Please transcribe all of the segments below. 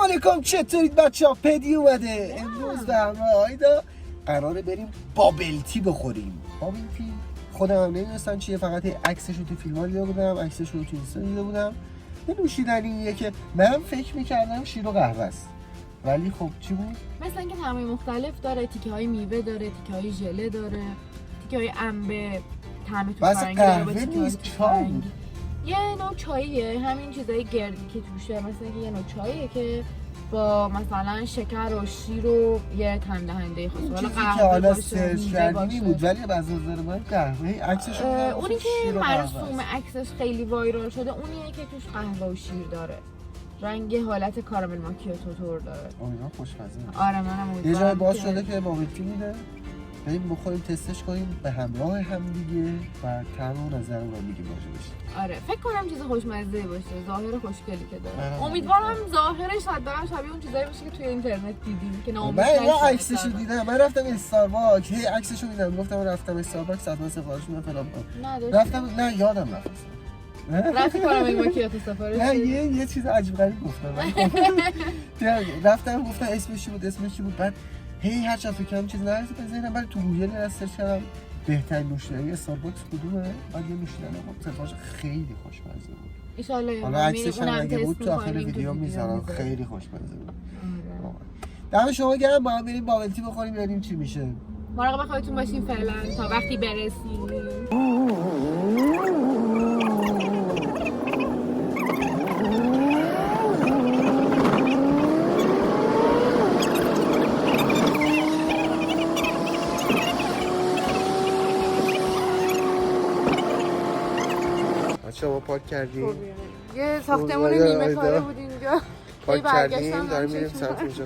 علیکم، چطورید بچه‌ها؟ پدی اومده. امروز به همراه آیدا قراره بریم بابل تی بخوریم. بابل تی خودم هم نمی‌دونستم چیه، فقط عکسش رو تو فیلم‌ها دیده بودم، عکسش رو تو اینستا دیده بودم. یه نوشیدنیه که من فکر می‌کردم شیر و قهوه است، ولی خب چی بود؟ مثلا اینکه طعمای مختلف داره، تیکه‌های میوه داره، تیکه‌های ژله داره، تیکه‌های انبه، طعم توت فرنگی داره با تیکه‌های توت فرنگی. یه نوع چاییه، همین چیزای گردی که توشه، مثلا یه نوع چاییه که با مثلا شکر و شیر و یه طعم دهنده خاص. حالا قهوه حالا سرچ کردنی بود، ولی از نظر من قهوه عکسش اونی که مرسوم عکسش خیلی وایرال شده اونیه که توش قهوه و شیر داره. رنگ حالت کارامل ماکیاتو طور داره. اینا خوشمزه. آره منم یه جای باز شده که بابل تی میده. بریم بخوریم، تستش کنیم به همراه هم دیگه و طعم و نظرمون رو میگیم راجبش. آره فکر کنم چیز خوشمزه باشه، ظاهر خوشگلی که داره. امیدوارم ظاهرش حداقل شبیه اون چیزایی باشه که توی اینترنت دیدیم که ناامید نشیم. من عکسشو دیدم، من رفتم استارباکس، هی عکسشو دیدم، گفتم رفتم استارباکس حتما سفارش میدم فلان. رفتم نه یادم رفت. رفتی کارامل ماکیاتو سفارش؟ نه یه چیز عجیب غریب گفتم. رفتم گفتم اسمش چی بود، بعد هی هر چقدر فکر کردم چیز نرسید به ذهنم، ولی تو گوگل از سرچ کردم بهترین نوشیدنی استارباکس کدومه، بعد یه نوشیدنی بود سفارش خیلی خوشمزه بود. ان شاء الله حالا عکسش هم اگه بود تو آخر ویدیو میذارم، خیلی خوشمزه بود. دم شما گرم، با هم بریم بابل تی بخوریم ببینیم چی میشه. مراقب خودتون باشین فعلا تا وقتی برسیم. شما پارک کردیم؟ یه ساختمون نیمه کاره بود اینجا. پارک کردیم، داریم میریم سمت اونجا.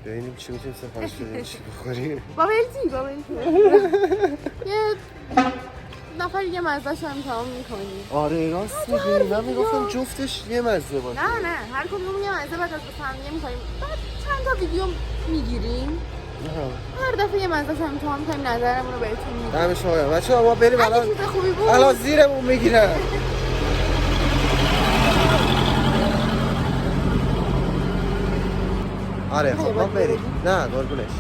ببینیم چی میتونیم سفارش بدیم، چی بخوریم. بابل تی. یه نفر یه مزه‌ش هم تمام می‌کنیم. آره راست میگی، من میگفتم جفتش یه مزه باشه. نه هر کدوم یه مزه بعد از هم می‌کنیم. بعد چند تا ویدیو میگیریم. هر دفعه یه مزه‌ش هم تمام می‌کنیم، نظرمون رو بهتون میدیم. دم شما گرم. بچه‌ها ما بریم الان. الان زیرمون میگیرن. آره خب ما بریم. نه قربونش.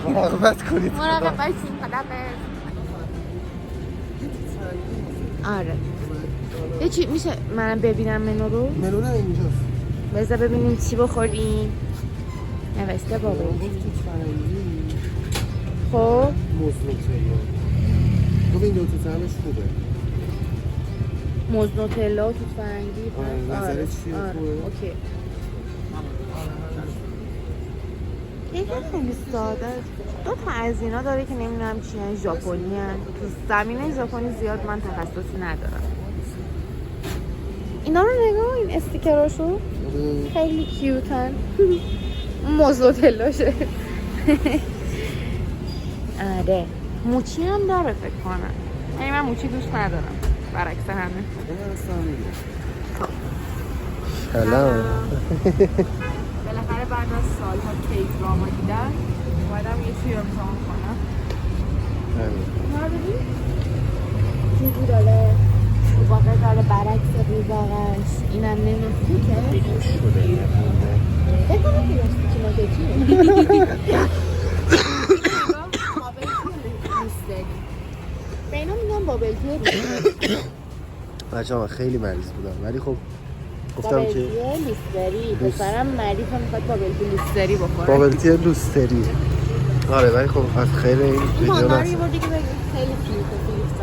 مراقبت کنید. مراقب باشین. خدافظ. آره. یه چی میشه منم ببینم منو رو؟ منو نه اینجاست. بذار ببینیم چی بخوریم. نوشته بابل تی. خب موز نوتلا. این دو تا طعمش خوبه. موز نوتلا و توت فرنگی. نظرت چیه؟ اوکی. یکی خیلی ساده، دو تا از اینا داره که نمیدونم چی هن، ژاپنی هن. تو زمینه ژاپنی زیاد من تخصصی ندارم. اینا رو نگاه، این استیکراشو خیلی کیوتن. موز نوتلاشه. آره موچی هم داره فکر کنم، یعنی من موچی دوست ندارم برعکس همه. سلام. بالاخره بعد از سالها کیک راما دیدن اومدم یه چیزی رو امتحان کنم. ما ببین چیزی داره روباقه داره برعکس روباقش، اینم نمیفته که فکر کنم که یاستی که به اینا میگم بابل تی. بچه ها خیلی مریض بودم ولی خب گفتم بابل که تی لوستری پسرم مریض هم میخواد بابل تی لوستری بخوره. بابل تی لوستری. آره ولی خب از خیر این ویدیو نست نست بردی که بگید خیلی کیوته فیلیپس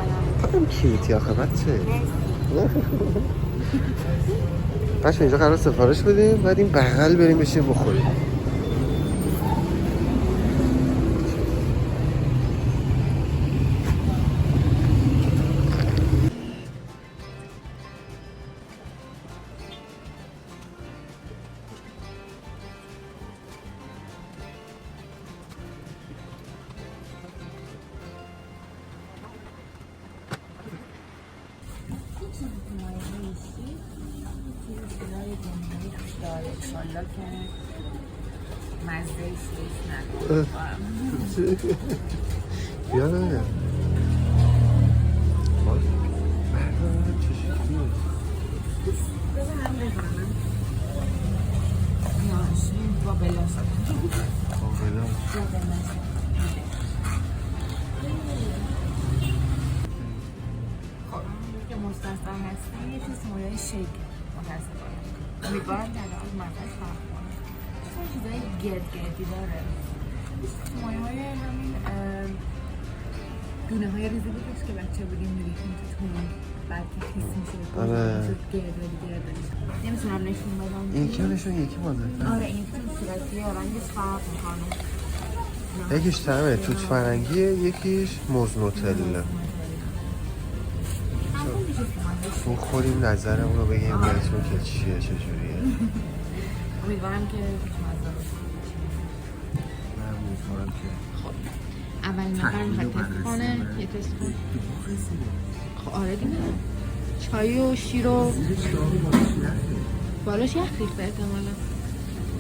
دارم. کیوتی آخه بچه. بچه اینجا قرار سفارش بدیم بعد این بغل بریم بشیم بخوریم. انشالله که مزه ایست ندارم. بیا نه چه شکلیه؟ بذار هم بزنم. بابلاس خب که مستثنا هستی یه چیز مایه شیک متاسفانه امیدوارم در از منفش فرق کنه چون چیزای گردی داره مایه های همین دونه های ریزی بودش که بچه بودیم میریختیم تو تون بعد که خیس میشه گردی نمیتونم نشون بدم این که نشون یکی مازه آره این تو صورتیه رنگش فرق میکنه یکیش طعم توت فرنگیه یکیش موز نوتلا بخوریم نظرمون رو بگیم بهتون که چیه چجوریه امیدوارم که مزه باشه من امیدوارم که اولین نفر میخواد تست کنه یه تست کن خب آره دیگه چای و شیر و بالاش یخ ریخته احتمالا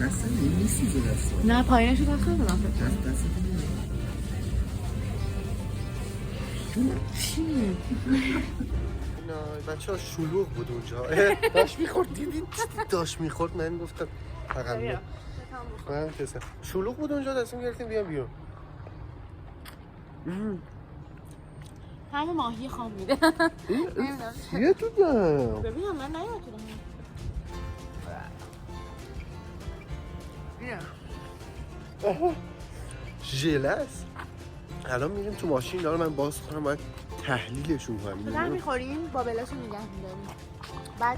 دستم این نیستی دستم نه پایینشو دست ندارم چی؟ بچه ها شلوغ بود اونجا داشت میخورد دیدید داشت میخورد من گفتم تقلب من کسا شلوغ بود اونجا دستم گرفتیم بیام بیام همه ماهی خام میده چیه تو دم ببینم من نیاتونم ژله است الان میریم تو ماشین اینا رو من باز کنم باید تحلیلشون کنم در میخوریم بابلاشو نگه میداریم بعد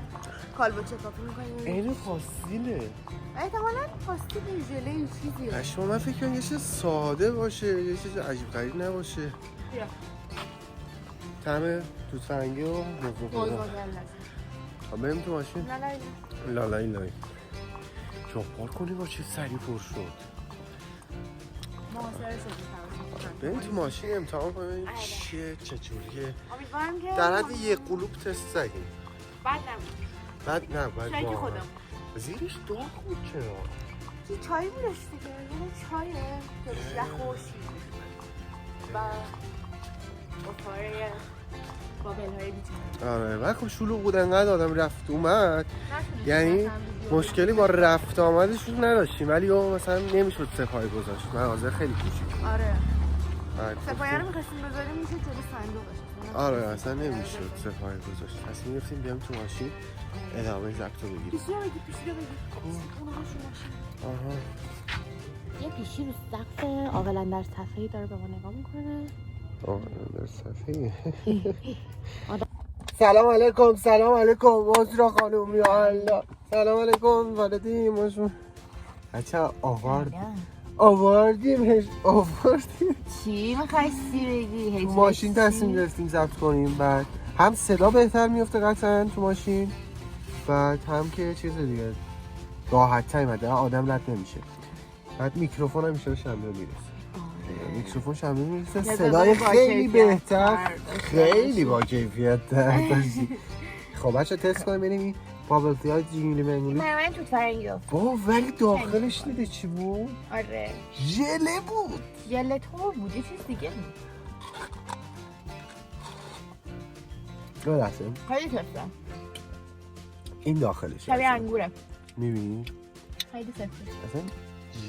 کالبوچه کافی میکنیم این پاستیله احتمالا پاستیل ژله یه چیزیه اشما من فکر کنم یه چیز ساده باشه یه چیز عجیب غریب نباشه بیا طعم توت فرنگی و موز خب بریم تو ماشین لالای لای جبار کنی با چه سریع پر شد بریم تو ماشین امتحان کنیم چیه چجوریه امیدوارم که در حد یه قلوب تست زدیم بد نبود بعد نه بعد شاید خودم زیرش داغ بود چرا چی چایی بودش دیگه یه چایه که بیشتر خوشی و بخاره بابل های بیچاره آره و خب شلوغ بود انقدر آدم رفت اومد یعنی مشکلی با رفت آمدشون نداشتیم ولی مثلا نمیشد سپاهی گذاشت مغازه خیلی کوچیک آره سپاهی رو می‌خواستیم بذاریم میشه جلوی صندوقش آره اصلا نمیشد سپاهی گذاشت پس می‌رفتیم بیام تو ماشین ادامه ضبط رو بگیریم پیشی رو بگیر آها یه پیشی رو سقف آقلن در صفحه‌ای داره به ما نگاه میکنه در صفحه سلام علیکم سلام علیکم مازرا خانم یا الله سلام علیکم والدی ماشون بچه آوردیم چی میخواستی بگی؟ ماشین تصمیم گرفتیم ضبط کنیم بعد هم صدا بهتر میفته قطعا تو ماشین بعد هم که چیز دیگه راحت تر آدم رد نمیشه بعد میکروفون هم میشه شنبه میرسه میکروفون شنبه میرسه صدای خیلی بهتر خیلی با کیفیت تر داشتی خب بچه تست کنیم ببینیم بابل تی های جینگلی منگولی من توت فرنگی ولی داخلش دیده چی بود؟ آره ژله بود ژله تور بود یه چیز دیگه بود لحظه خیلی تفتم این داخلش شبیه انگوره میبینی؟ خیلی سفته اصلا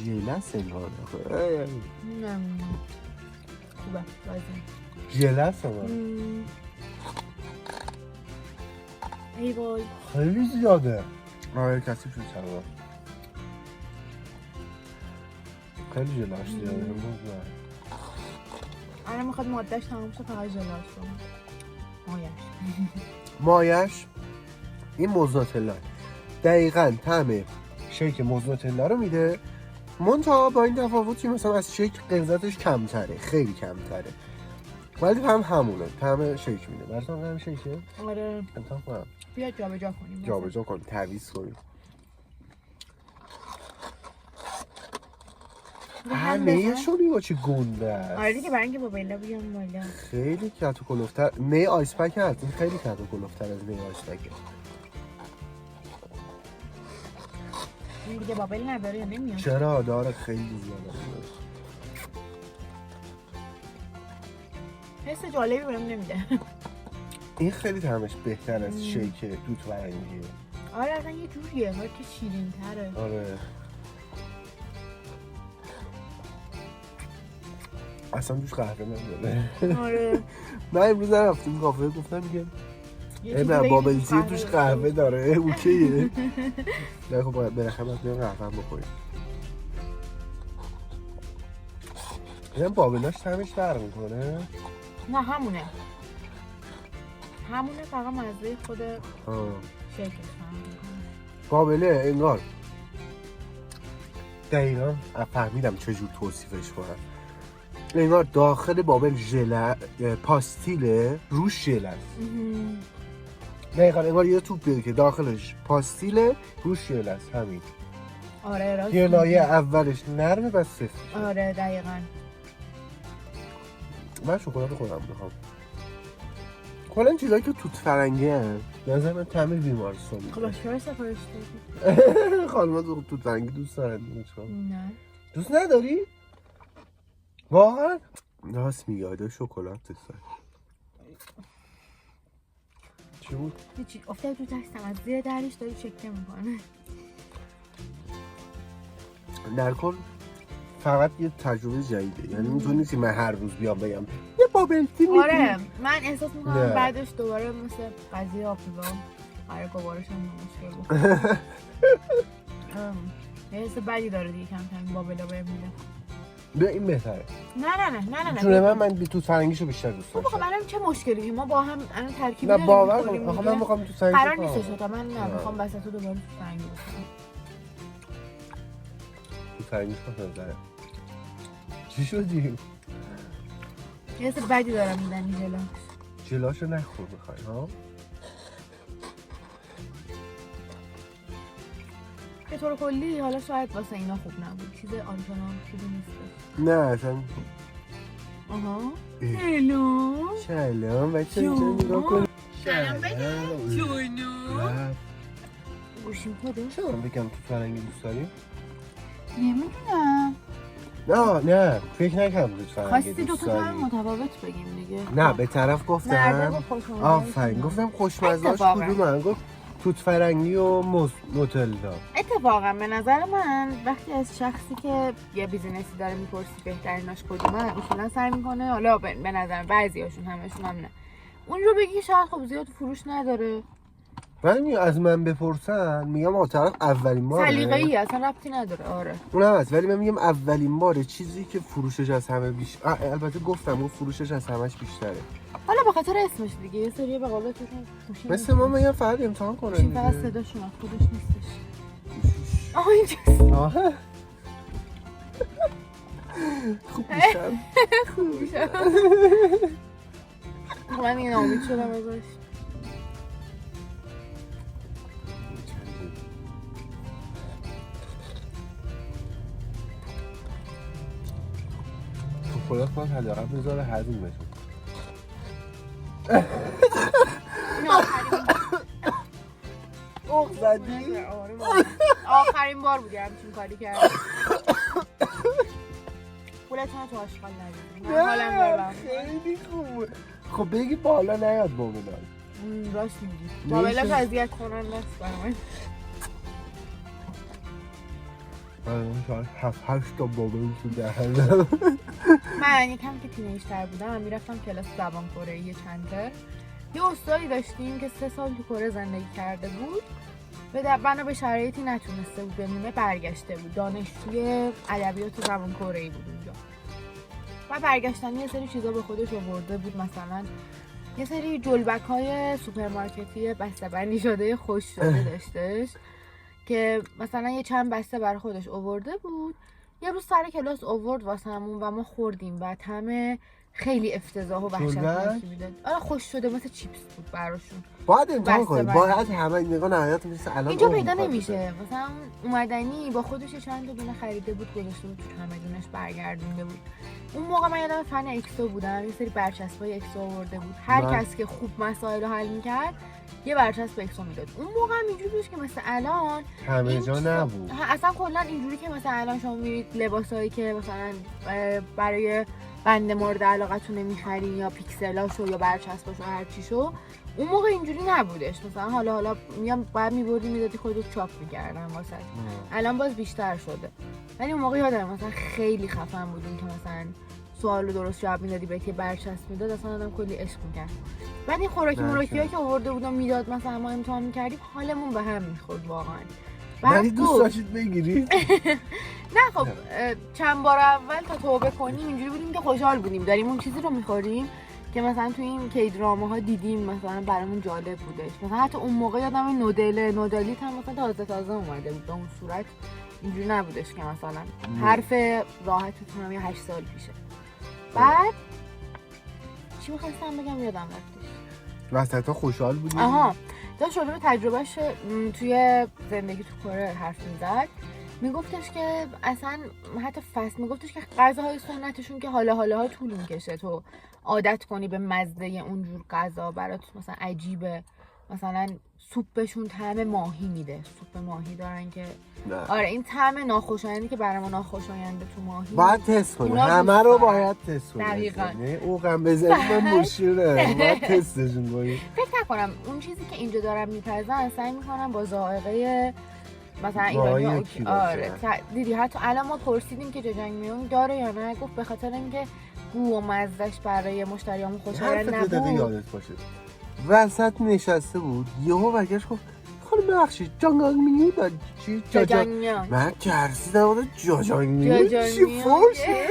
ژله سنگار خوبه لازم ژله سنگار ای وای خیلی زیاده آره کسی شد سنگار خیلی ژله‌اش زیاده الان میخواد مادهش تمام شه فقط ژله‌اش مایش این موز نوتلا دقیقاً طعم شیک موز نوتلا رو میده منتها با این تفاوتی مثلا از شیک غلظتش کمتره خیلی کمتره ولی هم همونه طعم شیک میده براتون طعم شیکه آره امتحان کنم بیا جابجا کنیم جابجا کنیم تعویض کنیم همه‌شون با چه گنده است آره دیگه برای اینکه با بیلا بیام بالا خیلی کت و کلوفتر می آیس پک هست این خیلی کت و کلوفتر از می آیس پکه این دیگه بابل نداره یا نمیاد چرا داره خیلی زیاده حس جالبی بهم نمیده این خیلی طعمش بهتر از شیک توت فرنگیه آره اصلا یه جوریه که شیرین تره آره اصلا توش قهوه نداره. آره من امروز رفتیم کافه گفتم میگه نه بابل تی توش قهوه داره اوکیه. نه خب بالاخره باید بیام قهوه بخوریم. این بابلاش طعمش فرق میکنه؟ نه همونه فقط مزه خود شکلش بابله انگار دقیقا فهمیدم چجور توصیفش کنم. انگار داخل بابل پاستیله روش ژل است. دقیقا انگار یه توپ بیده که داخلش پاستیله روش ژل است. همین. آره راست. یه لایه اولش نرمه بس سفت. آره دقیقاً. من شکلات خودم میخوام. کلا چیزایی که توت فرنگی هست نظر من تعمیر بیمارستان میده. خب چرا سفارش دادی؟ خانم‌ها توت فرنگی دوست دارن. نه دوست نداری؟ واقعا؟ راست میگه آده شکلات دوست داری. چی بود؟ هیچی افتاد تو دستم از زیر درش داری چکه میکنه. در کل فقط یه تجربه جدیده. یعنی اینطور نیست که من هر روز بیام بگم یه بابل تی میگی. آره من احساس میکنم بعدش دوباره مثل قضیه آپیبا برای گوارش هم مشکل بود. یه حس بدی داره دیگه کم کم بابلا بهم میده. بیا این بهتره. نه جون من توت فرنگیشو بیشتر دوست دارم. خب الان چه مشکلی ما با هم الان ترکیب نه باور کن. آخه من میخوام توت فرنگی قرار نیستش تا من میخوام وسط تو دوباره توت فرنگی بکنم. توت فرنگیش بهتره. چی شدی؟ یه حس بدی دارم میدنی جلو. جلاشو نخور بخوای ها. به طور کلی حالا شاید واسه اینا خوب نبود. چیز آنچنان خوبی نیستش. نه اصلا. آها. سلام بچه اینجا نگاه کن. سلام بگم. جونو. گوشیم کده؟ چرا بگم توت فرنگی دوست داری؟ نمیدونم. نه فکر نکنم توت فرنگی خواستی دوست دو تا داری. متفاوت بگیم دیگه. نه به طرف گفتم. آفرین گفتم خوشمزه‌اش کدومه؟ گفت توت فرنگی و نوتلا. اتفاقا به نظر من وقتی از شخصی که یه بیزینسی داره میپرسی بهتریناش کدومه اصولا سعی میکنه حالا به نظر بعضیاشون همشون هم نه اون رو بگی شاید خب زیاد فروش نداره. ولی از من بپرسن میگم آقا طرف اولین باره سلیقه‌ای اصلا ربطی نداره. آره اونم هست ولی من میگم اولین باره چیزی که فروشش از همه بیشتر. البته گفتم اون فروشش از همش بیشتره. حالا به خاطر اسمش دیگه یه سری به قولتون مثل ما میگم فقط امتحان کنن دیگه. فقط صداشون از خودش نیستش. آها اینجاست. آها خوب میشم. خوب میشم. من این امید شدم ازش. شکلات باید حداقل بذاره هضم بشه. اوه زدی؟ آخرین بار بوده همچین کاری کردم. پولتون رو تو آشغال ندید. حالم برم. خیلی خوبه. خب بگی بالا نیاد بابلان. راست میگی. بابلان اذیت کننده است برام. من شاید 7-8 تا بابل تو دهنم. من یکم که تینیج‌تر بودم میرفتم کلاس زبان کره‌ای چندتر. یه استادی داشتیم که 3 سال تو کره زندگی کرده بود و بنا به شرایطی نتونسته بود بمونه برگشته بود. دانشجوی ادبیات و زبان کره‌ای بود اونجا. و برگشتن یه سری چیزا به خودش آورده بود، مثلا یه سری جلبک‌های سوپرمارکتی بسته‌بندی شده خوش شده داشتش که مثلا یه چند بسته برای خودش آورده بود. یه روز سر کلاس آورد واسمون و ما خوردیم و طعم خیلی افتضاح و وحشتناکی میداد. آره خوش شده مثل چیپس بود براشون. باید امتحان کنی. باید همه نگاه نهایت مثل الان اینجا پیدا نمیشه. مثلا اومدنی با خودش چند تا دونه خریده بود گذاشته بود تو چمدونش برگردونده بود. اون موقع من یادم فن اکسو بودم، یه سری برچسبای اکسو آورده بود. هر کس که خوب مسائل رو حل می‌کرد یه برچسب اکسو میداد. اون موقع هم اینجوری بود که مثل الان همه جا نبود. اصلا کلا اینجوری که مثلا الان شما میرید لباسایی که مثلا برای بند مورد علاقتون می‌خرین یا پیکسلاشو یا برچسباشو هر چیشو، اون موقع اینجوری نبودش. مثلا حالا میام بعد می‌بردی میدادی خودت چاپ می‌کردن واسه. الان باز بیشتر شده. ولی اون موقع یادم مثلا خیلی خفن بودیم که مثلا سوالو درست جواب میدادی به که برچسب میداد اصلا آدم کلی عشق می‌کرد. بعد این خوراکی که آورده بودم میداد مثلا ما امتحان می‌کردیم حالمون به هم می‌خورد واقعا. ولی دوست داشتید بگیری؟ نه خب چند بار اول تا توبه کنیم اینجوری بودیم که خوشحال بودیم داریم اون چیزی رو می‌خوریم که مثلا تو این کیدراماها دیدیم مثلا برامون جالب بودش. مثلا حتی اون موقع یادم نودلیت هم مثلا تازه اومده بود به اون صورت، اینجوری نبودش که مثلا حرف راحتتون هم یه 8 سال پیشه. بعد چی می‌خواستم بگم یادم رفتش. وسطا خوشحال بودیم. آها داشت شده تجربهش توی زندگی تو کره حرف میزد، میگفتش که اصلا حتی فصل میگفتش که غذاهای سنتشون که حالا طول میکشه تو عادت کنی به مزه اونجور غذا برات مثلا عجیبه. مثلا سوپشون طعم ماهی میده، سوپ ماهی دارن که نه. آره این طعم ناخوشایندی که برای ما ناخوشاینده تو ماهی باید تست کنی، همه رو باید تست کنی. دقیقاً او غم بزنی من مشکله باید تستشون کنی. فکر نکنم اون چیزی که اینجا دارم میپزن سعی میکنم با ذائقه مثلا ایرانی آره دیدی حتی الان ما پرسیدیم که جاجانگمیون داره یا نه، گفت به خاطر اینکه بو و مزهش برای مشتریامون خوشایند نبود. یادت باشه وسط نشسته بود یهو برگشت گفت خانم بخشید جاجانگمیون داری چی؟ جاجانگمیون من ترسیدم جاجانگمیون چی فوشه؟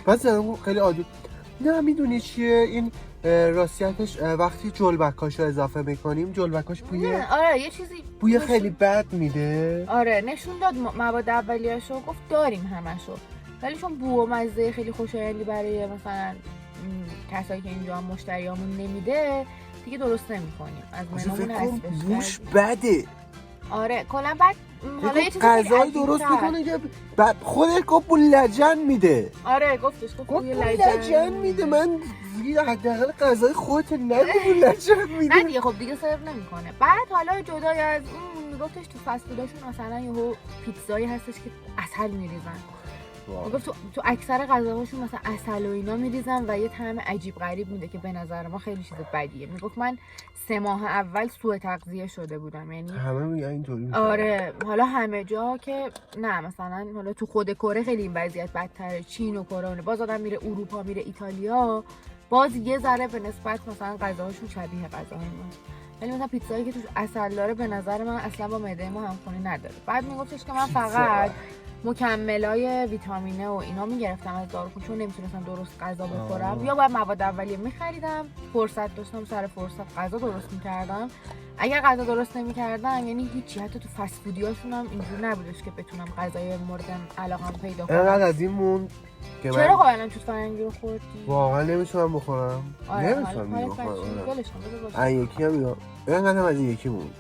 پس خیلی عادی نه میدونی چیه این راستیتش وقتی جلبکاشو اضافه میکنیم جلبکاش بوی آره یه چیزی بوی خیلی بد میده. آره نشون داد مواد اولیه‌شو گفت داریم همشو، ولی چون بو و مزه خیلی خوشایندی برای مثلا کسایی که اینجا هم مشتریامون نمیده دیگه درست نمی‌کنیم از منومون حذفش بوش بده. آره کلا بعد حالا یه چیزی غذای درست میکنه که بعد خودت گفت بو لجن میده. آره گفت بوی لجن میده. من حداقل غذای خودت نگو بو لجن میده. نه دیگه خب دیگه سرو نمیکنه. بعد حالا جدای از اون میگفتش تو فست فوداشون مثلا یهو پیتزایی هستش که عسل میریزن. میگفت تو اکثر غذاهاشون مثلا عسل و اینا میریزن و یه طعم عجیب غریب میده که به نظر ما خیلی چیز بدیه. میگفت من 3 ماه اول سوء تغذیه شده بودم، یعنی همه میگن اینطوری میشه. آره حالا همه جا که نه مثلا حالا تو خود کره خیلی این وضعیت بدتره، چین و کره باز آدم میره اروپا میره ایتالیا باز یه ذره به نسبت مثلا غذاهاشون شبیه غذاهای ما، ولی مثلا پیتزایی که توش عسل داره به نظر من اصلا با معده ما همخوانی نداره. بعد میگفتش که من فقط مکملای ویتامینه و اینا میگرفتم از داروخونه چون نمیتونستم درست غذا بخورم یا باید مواد اولیه میخریدم، فرصت داشتم سر فرصت غذا درست میکردم. اگر غذا درست نمیکردم یعنی هیچی، حتی تو فست فودیاشون هم اینجور نبودش که بتونم غذای مورد علاقم پیدا کنم. انقدر از این موند که من چرا خب الان توت فرنگی رو خوردی؟ واقعا نمیتونم بخورم. نمیتونم بخورم. یکی هم یا انقدر از این یکی موند.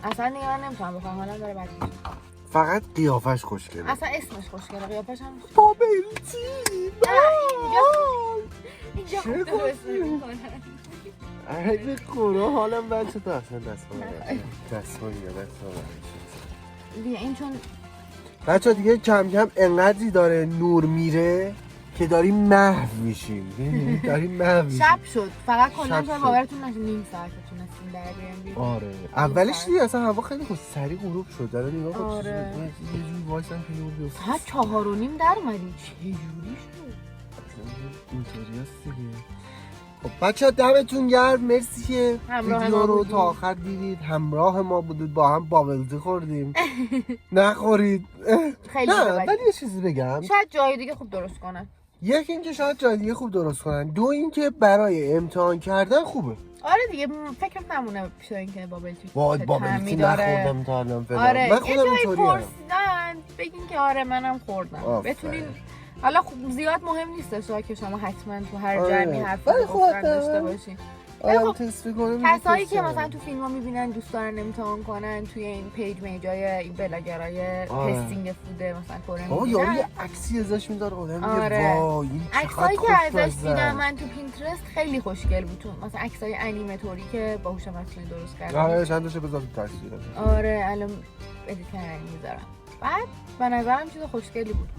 اصلا دیگه من نمیتونم بخورم، حالا داره بد میشه. فقط قیافش خوشگله. اصلا اسمش خوشگله، قیافش هم بابلتی. اینجا خوب درست نمی‌کنن. ای خدا حالم بد شد اصلا دستمال بیا این چون بچه دیگه کم کم انقدری داره نور میره که داریم محو میشیم. داریم محو میشیم. شب شد فقط کلا شب باورتون نشه نیم ساعت تونستیم در بیاریم. آره اولش دیگه اصلا هوا خیلی خوب سریع غروب شد. داره نگاه کن آره. یه جوری وایسن که نور بیفته. ساعت 4:30 در اومدیم. چه جوری شد؟ اینطوری است دیگه. خب بچه‌ها دمتون گرم، مرسی که ویدیو رو تا آخر دیدید، همراه ما بودید، با هم بابلتی خوردیم. نخورید. خیلی نه ولی یه چیزی بگم، شاید جای دیگه خوب درست کنن. یک اینکه شاید جای دیگه خوب درست کنن، دو اینکه برای امتحان کردن خوبه. آره دیگه فکرم نمونه پیش اینکه بابلتی بابلتی نخوردم تا الان فعلا. آره من خودم اینطوری پرسیدن بگین که آره منم خوردم بتونین. حالا خب زیاد مهم نیستش که شما حتما تو هر جمعی حرف داشته باشین. کسایی که مثلا تو فیلم ها میبینن دوست دارن امتحان کنن توی این پیجای این بلاگرای تستینگ فوده مثلا کره میبینن یاری عکسی ازش میذاره آدم میگه وای این عکسایی که ازش دیدم من تو پینترست خیلی خوشگل بود، مثلا عکسای انیماتوری که با هوش مصنوعی درست کردن. آره چند تاشو بذار تو تصویر. آره الان ادیت کردن میذارم. بعد به نظرم چیز خوشگلی بود.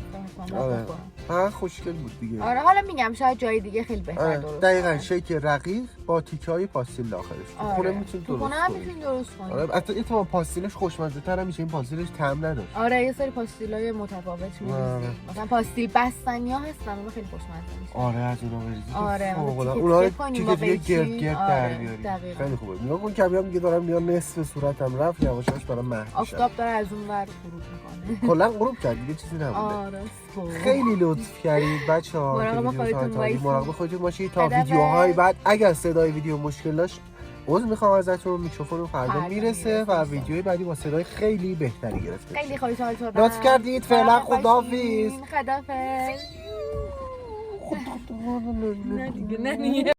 آره خوشگل بود دیگه. آره حالا میگم شاید جای دیگه خیلی بهتر درست دقیقاً شیک رقیق با تیکه‌های پاستیل داخلش. آره. خونه میتونی درست کنی. خونه هم میتونی درست کنی. آره حتی اتفاقا پاستیلش خوشمزه تر میشه، این پاستیلش طعم نداره. آره یه سری پاستیلای متفاوت می‌ریزی. مثلا پاستیل بستنی‌ها هستن اون خیلی خوشمزه میشه. آره از اونها بریزی. آره اونا تیکه گرد در بیاری. خیلی خوبه. نگاه کن کبیرم دیگه دارم میاد نصف صورتم رفت یواشاش برام مهد میشه. آفتاب داره از اون ور غروب میکنه. کلا غروب کرد دیگه چیزی نمونده. آره خیلی لطف کردید بچه‌ها. مراقب خودتون باشید تا ویدیوهای بعد. اگر صدای ویدیو مشکل داشت عذر میخوام ازتون، میکروفون فردا میرسه و ویدیوهای بعدی با صدای خیلی بهتری گرفته. خیلی خوشحال شدم. لطف کردید. فعلا خداحافظ. خداحافظ. نه دیگه